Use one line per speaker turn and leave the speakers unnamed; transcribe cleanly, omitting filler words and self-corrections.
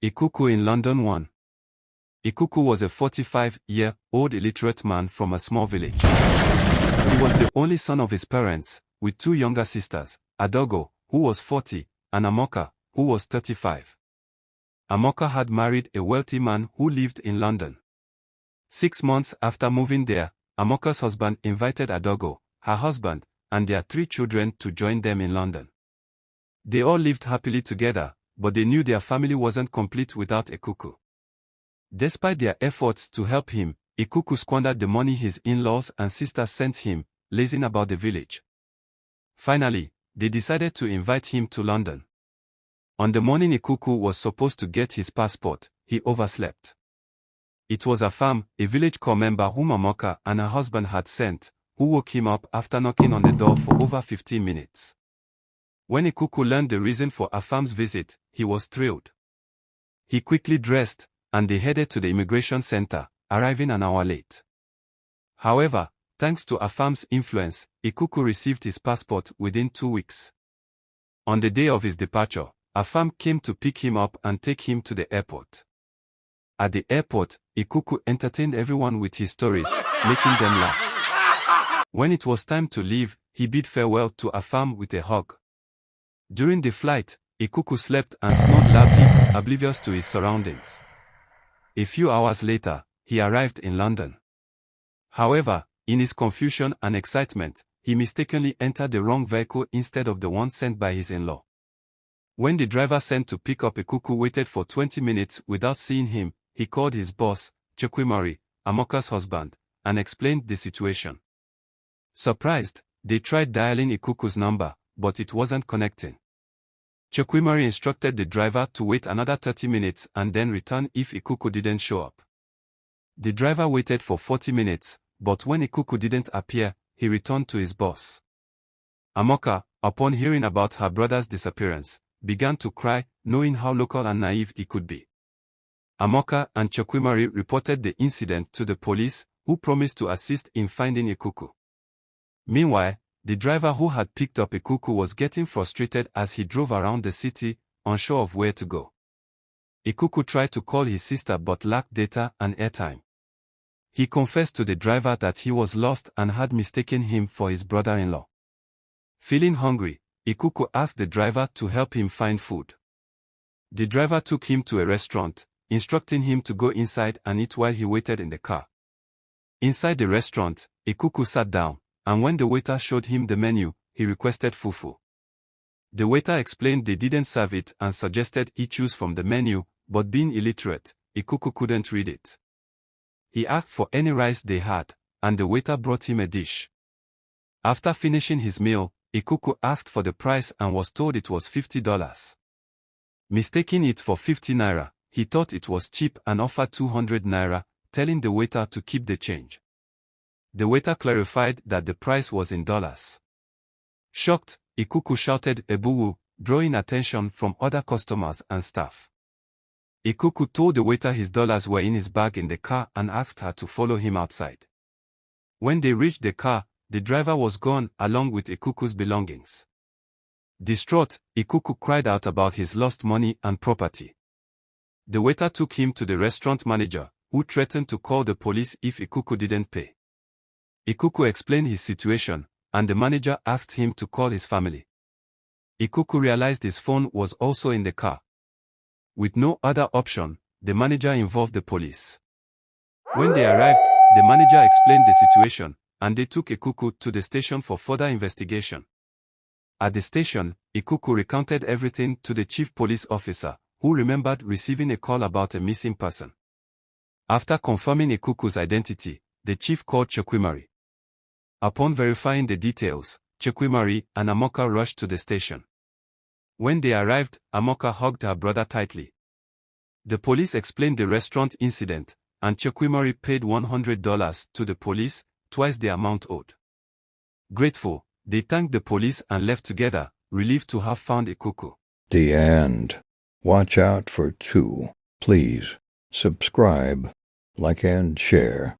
Ikuku in London 1. Ikuku was a 45-year-old illiterate man from a small village. He was the only son of his parents, with two younger sisters, Adogo, who was 40, and Amoka, who was 35. Amoka had married a wealthy man who lived in London. 6 months after moving there, Amoka's husband invited Adogo, her husband, and their 3 children to join them in London. They all lived happily together, but they knew their family wasn't complete without Ikuku. Despite their efforts to help him, Ikuku squandered the money his in-laws and sisters sent him, lazing about the village. Finally, they decided to invite him to London. On the morning Ikuku was supposed to get his passport, he overslept. It was Afam, a village corps member whom Amoka and her husband had sent, who woke him up after knocking on the door for over 15 minutes. When Ikuku learned the reason for Afam's visit, he was thrilled. He quickly dressed, and they headed to the immigration center, arriving an hour late. However, thanks to Afam's influence, Ikuku received his passport within 2 weeks. On the day of his departure, Afam came to pick him up and take him to the airport. At the airport, Ikuku entertained everyone with his stories, making them laugh. When it was time to leave, he bid farewell to Afam with a hug. During the flight, Ikuku slept and snored loudly, oblivious to his surroundings. A few hours later, he arrived in London. However, in his confusion and excitement, he mistakenly entered the wrong vehicle instead of the one sent by his in-law. When the driver sent to pick up Ikuku waited for 20 minutes without seeing him, he called his boss, Chukwumari, Amoka's husband, and explained the situation. Surprised, they tried dialing Ikuku's number, but it wasn't connecting. Chukwumari instructed the driver to wait another 30 minutes and then return if Ikuku didn't show up. The driver waited for 40 minutes, but when Ikuku didn't appear, he returned to his boss. Amoka, upon hearing about her brother's disappearance, began to cry, knowing how local and naive he could be. Amoka and Chukwumari reported the incident to the police, who promised to assist in finding Ikuku. Meanwhile, the driver who had picked up Ikuku was getting frustrated as he drove around the city, unsure of where to go. Ikuku tried to call his sister but lacked data and airtime. He confessed to the driver that he was lost and had mistaken him for his brother-in-law. Feeling hungry, Ikuku asked the driver to help him find food. The driver took him to a restaurant, instructing him to go inside and eat while he waited in the car. Inside the restaurant, Ikuku sat down, and when the waiter showed him the menu, he requested fufu. The waiter explained they didn't serve it and suggested he choose from the menu, but being illiterate, Ikuku couldn't read it. He asked for any rice they had, and the waiter brought him a dish. After finishing his meal, Ikuku asked for the price and was told it was $50. Mistaking it for 50 naira, he thought it was cheap and offered 200 naira, telling the waiter to keep the change. The waiter clarified that the price was in dollars. Shocked, Ikuku shouted "Ebuwu," drawing attention from other customers and staff. Ikuku told the waiter his dollars were in his bag in the car and asked her to follow him outside. When they reached the car, the driver was gone along with Ikuku's belongings. Distraught, Ikuku cried out about his lost money and property. The waiter took him to the restaurant manager, who threatened to call the police if Ikuku didn't pay. Ikuku explained his situation, and the manager asked him to call his family. Ikuku realized his phone was also in the car. With no other option, the manager involved the police. When they arrived, the manager explained the situation, and they took Ikuku to the station for further investigation. At the station, Ikuku recounted everything to the chief police officer, who remembered receiving a call about a missing person. After confirming Ikuku's identity, the chief called Chukwumari. Upon verifying the details, Chukwumari and Amoka rushed to the station. When they arrived, Amoka hugged her brother tightly. The police explained the restaurant incident, and Chukwumari paid $100 to the police, twice the amount owed. Grateful, they thanked the police and left together, relieved to have found Ikuku.
The end. Watch out for 2. Please subscribe, like and share.